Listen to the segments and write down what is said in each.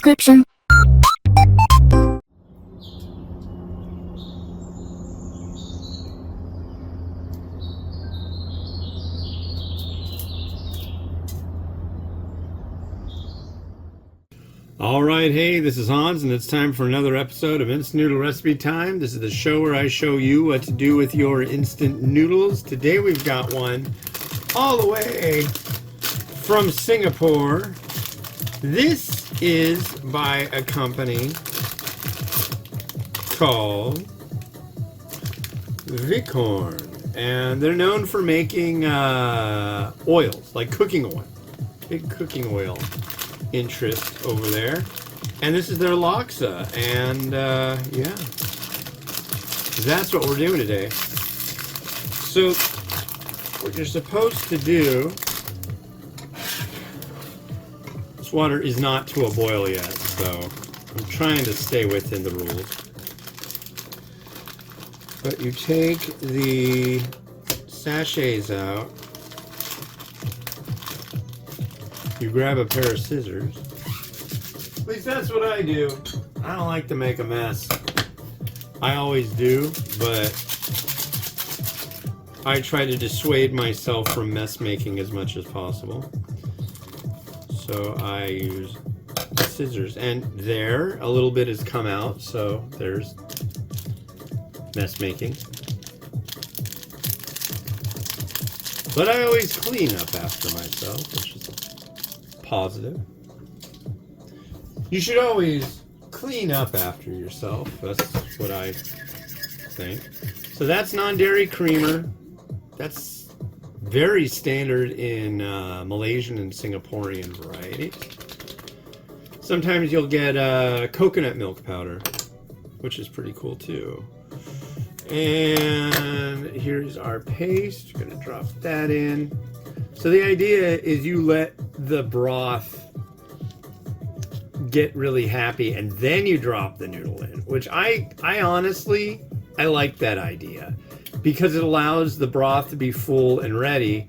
description. Alright, hey, this is Hans, and it's time for another episode of Instant Noodle Recipe Time. This is the show where I show you what to do with your instant noodles. Today we've got one all the way from Singapore. This is by a company called Vecorn, and they're known for making oils, like cooking oil. Big cooking oil interest over there, and this is their Laksa, and yeah, that's what we're doing today. So what you're supposed to do, this water is not to a boil yet, so I'm trying to stay within the rules, but you take the sachets out. You grab a pair of scissors. At least that's what I do. I don't like to make a mess. I always do, but I try to dissuade myself from mess making as much as possible. So I use scissors, and there, a little bit has come out, so there's mess making. But I always clean up after myself, which is positive. You should always clean up after yourself. That's what I think. So that's non-dairy creamer. That's very standard in Malaysian and Singaporean varieties. Sometimes you'll get coconut milk powder, which is pretty cool too. And here's our paste. We're going to drop that in. So the idea is you let the broth get really happy and then you drop the noodle in, which I honestly, I like that idea because it allows the broth to be full and ready,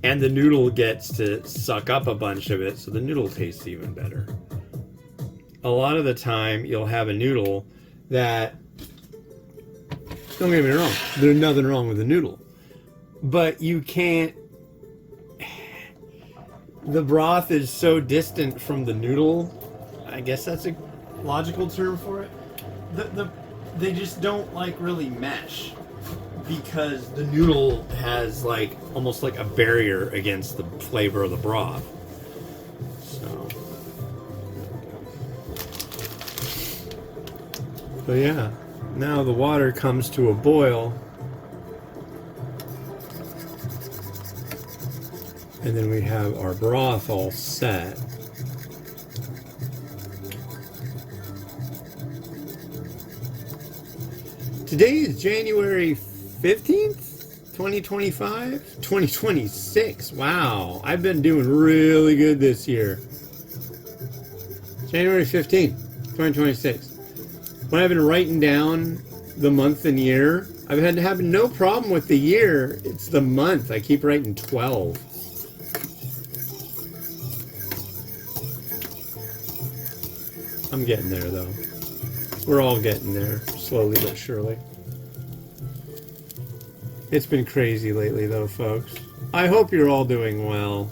and the noodle gets to suck up a bunch of it, so the noodle tastes even better. A lot of the time you'll have a noodle that, don't get me wrong, there's nothing wrong with the noodle, but you can't, the broth is so distant from the noodle, I guess that's a logical term for it. They just don't like really mesh because the noodle has like almost like a barrier against the flavor of the broth. So yeah, now the water comes to a boil. And then we have our broth all set. Today is January 15th, 2025? 2026. Wow, I've been doing really good this year. January 15th, 2026. When I've been writing down the month and year, I've had to have no problem with the year. It's the month. I keep writing 12. I'm getting there, though. We're all getting there, slowly but surely. It's been crazy lately, though, folks. I hope you're all doing well.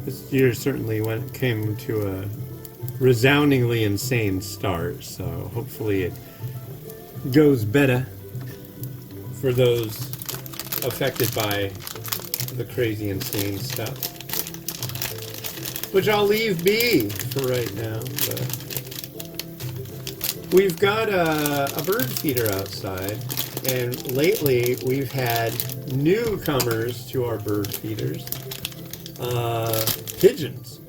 This year certainly came to a resoundingly insane start, so hopefully it goes better for those affected by the crazy, insane stuff. Which I'll leave be for right now, but we've got a bird feeder outside, and lately we've had newcomers to our bird feeders, pigeons.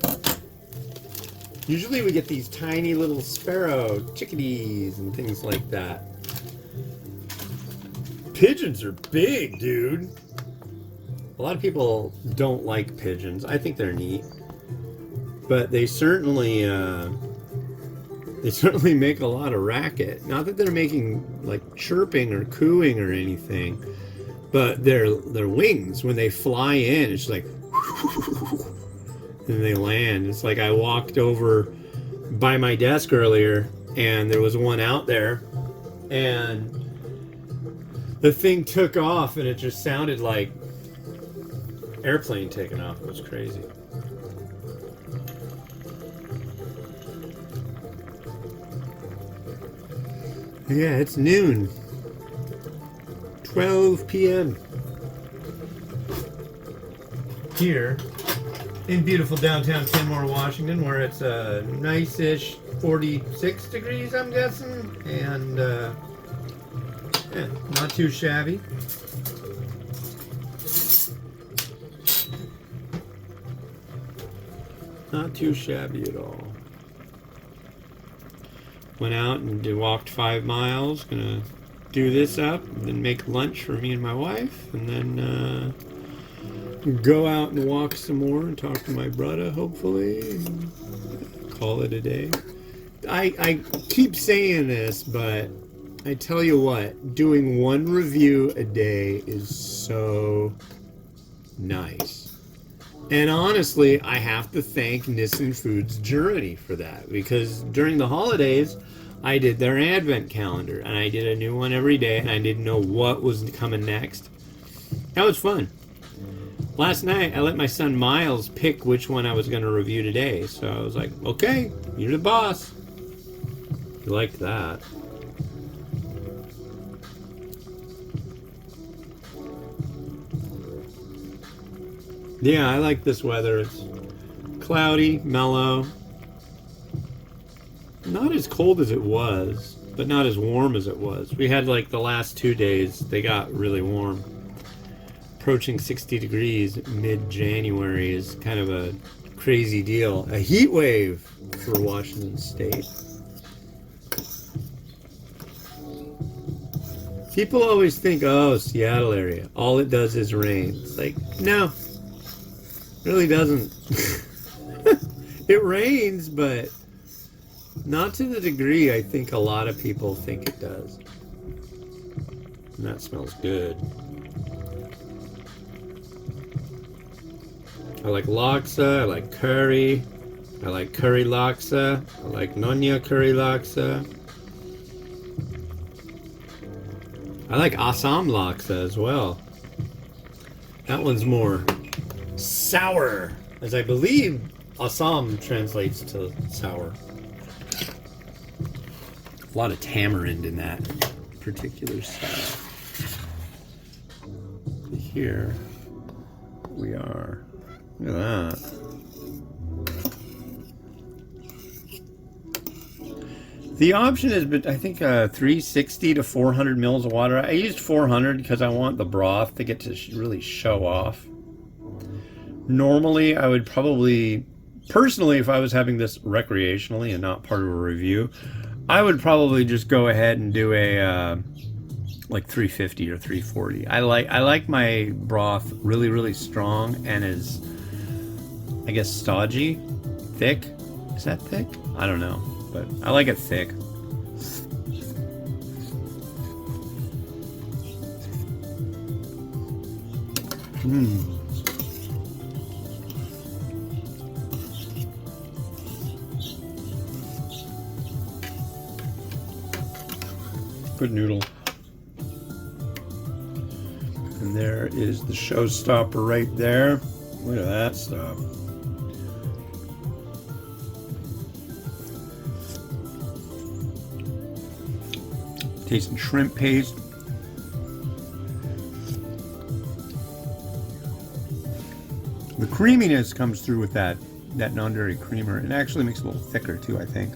Usually we get these tiny little sparrow chickadees and things like that. Pigeons are big, dude. A lot of people don't like pigeons. I think they're neat. But they certainly make a lot of racket. Not that they're making like chirping or cooing or anything, but their wings when they fly in, it's like and they land. It's like I walked over by my desk earlier, and there was one out there, and the thing took off, and it just sounded like airplane taking off. It was crazy. Yeah, it's noon. 12 p.m. here in beautiful downtown Kenmore, Washington, where it's a nice-ish 46 degrees, I'm guessing, and yeah, not too shabby. Not too shabby at all. Went out and walked 5 miles. Gonna do this up, and then make lunch for me and my wife, and then go out and walk some more and talk to my brother, hopefully, and call it a day. I keep saying this, but I tell you what, doing one review a day is so nice. And honestly, I have to thank Nissen Foods Journey for that, because during the holidays, I did their advent calendar, and I did a new one every day, and I didn't know what was coming next. That was fun. Last night, I let my son Miles pick which one I was going to review today, so I was like, okay, you're the boss. He liked that. Yeah, I like this weather. It's cloudy, mellow. Not as cold as it was, but not as warm as it was. We had like the last 2 days, they got really warm. Approaching 60 degrees mid-January is kind of a crazy deal. A heat wave for Washington State. People always think, oh, Seattle area, all it does is rain. It's like, no. Really doesn't. It rains, but not to the degree I think a lot of people think it does. And that smells good. I like laksa, I like curry, I like curry laksa, I like nonya curry laksa. I like Assam laksa as well. That one's more sour, as I believe Assam translates to sour. A lot of tamarind in that particular style. Here we are. Look at that. The option is, I think, 360 to 400 mils of water. I used 400 because I want the broth to get to really show off. Normally, I would probably, personally, if I was having this recreationally and not part of a review, I would probably just go ahead and do a like 350 or 340. I like my broth really, really strong and is, I guess, stodgy, thick. Is that thick? I don't know, but I like it thick. Good noodle. And there is the showstopper right there. Look at that stuff. Tasting shrimp paste. The creaminess comes through with that non-dairy creamer. It actually makes it a little thicker too, I think.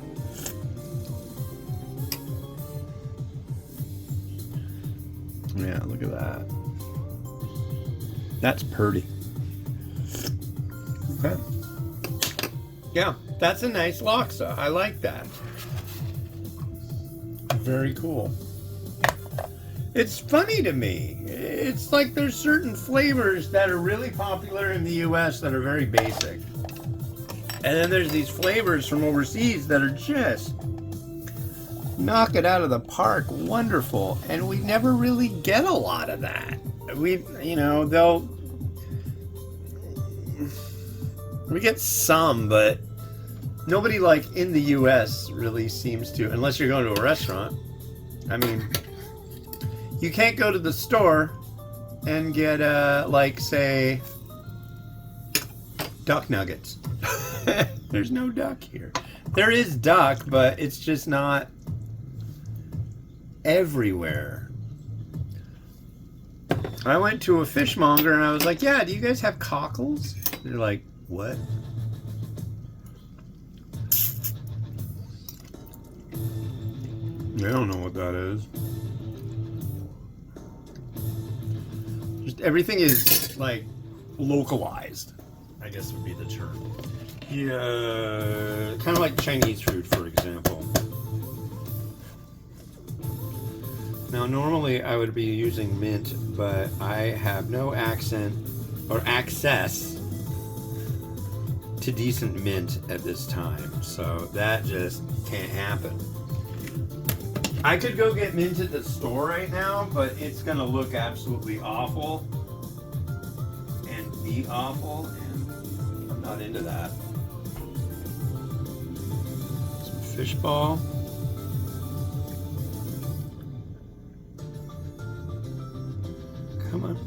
Yeah, look at that. That's pretty. Okay. Yeah, that's a nice laksa. I like that. Very cool. It's funny to me. It's like there's certain flavors that are really popular in the US that are very basic. And then there's these flavors from overseas that are just knock it out of the park, wonderful. And we never really get a lot of that. We, you know, We get some, but nobody like in the US really seems to, unless you're going to a restaurant. I mean, you can't go to the store and get like say duck nuggets. There's no duck here. There is duck, but it's just not everywhere. I went to a fishmonger and I was like, yeah, do you guys have cockles? They're like, what? They don't know what that is. Just everything is like localized, I guess would be the term. Yeah, kind of like Chinese food, for example. Now, normally I would be using mint, but I have no access to decent mint at this time, so that just can't happen. I could go get mint at the store right now, but it's gonna look absolutely awful and be awful, and I'm not into that. Some fish ball. Come on.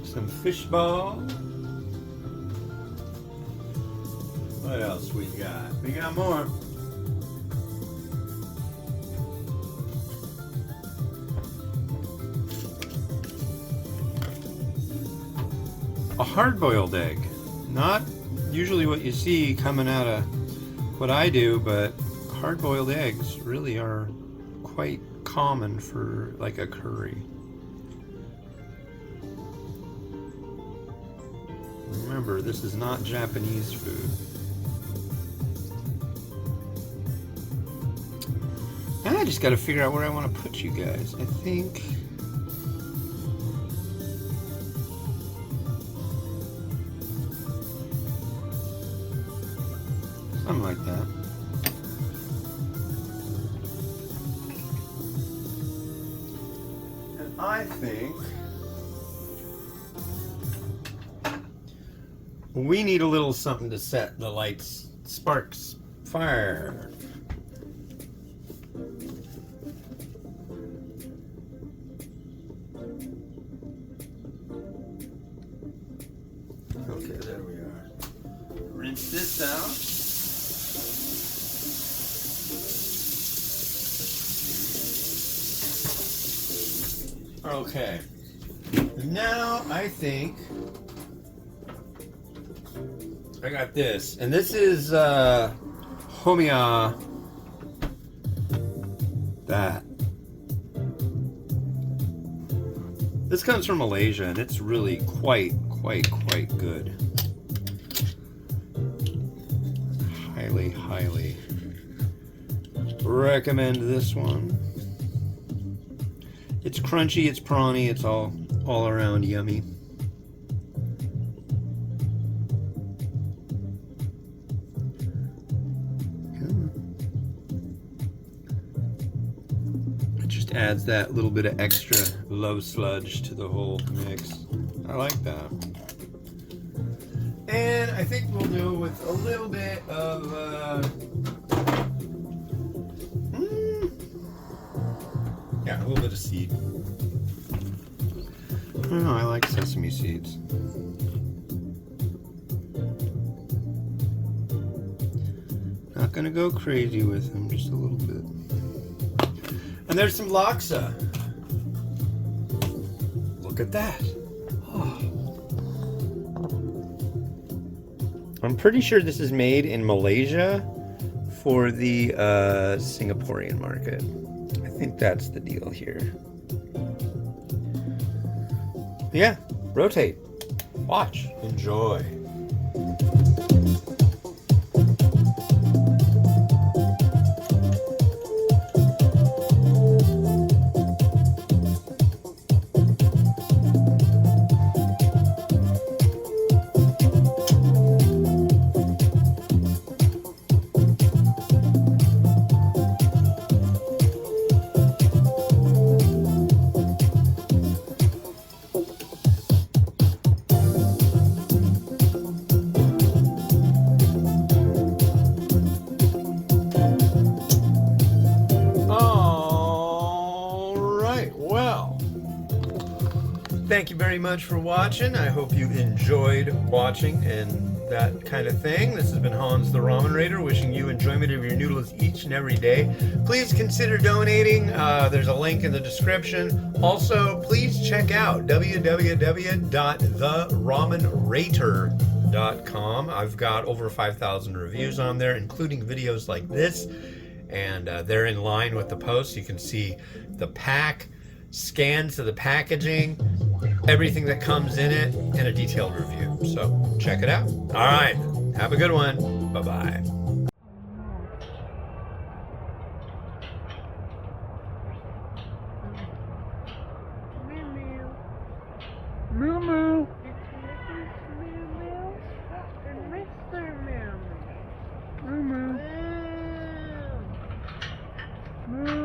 Some fish ball. What else we got? We got more. A hard-boiled egg. Not usually what you see coming out of what I do, but hard-boiled eggs really are quite common for like a curry. Remember, this is not Japanese food. I just got to figure out where I want to put you guys. I think... something like that. And I think we need a little something to set the lights, sparks, fire. Okay, there we are. Rinse this out. Okay, now I think I got this, and this is Homia. That. This comes from Malaysia, and it's really quite good. Highly recommend this one. It's crunchy, it's prawny, it's all around yummy. It just adds that little bit of extra love sludge to the whole mix. I like that. And I think we'll do with a little bit of yeah, a little bit of seed. I don't know, I like sesame seeds. Not gonna go crazy with them, just a little bit. And there's some laksa. Look at that. Oh. I'm pretty sure this is made in Malaysia for the Singaporean market. I think that's the deal here. Yeah, rotate, watch, enjoy. well. Thank you very much for watching. I hope you enjoyed watching and that kind of thing. This has been Hans the Ramen Raider, wishing you enjoyment of your noodles each and every day. Please consider donating. There's a link in the description. Also, please check out www.theramenrater.com. I've got over 5,000 reviews on there, including videos like this, and they're in line with the posts. You can see the pack, scans of the packaging, everything that comes in it, and a detailed review. So check it out. All right, have a good one. Bye-bye. Moo moo. It's Mrs. Moo Moo and Mr. Moo Moo. Moo moo. Moo.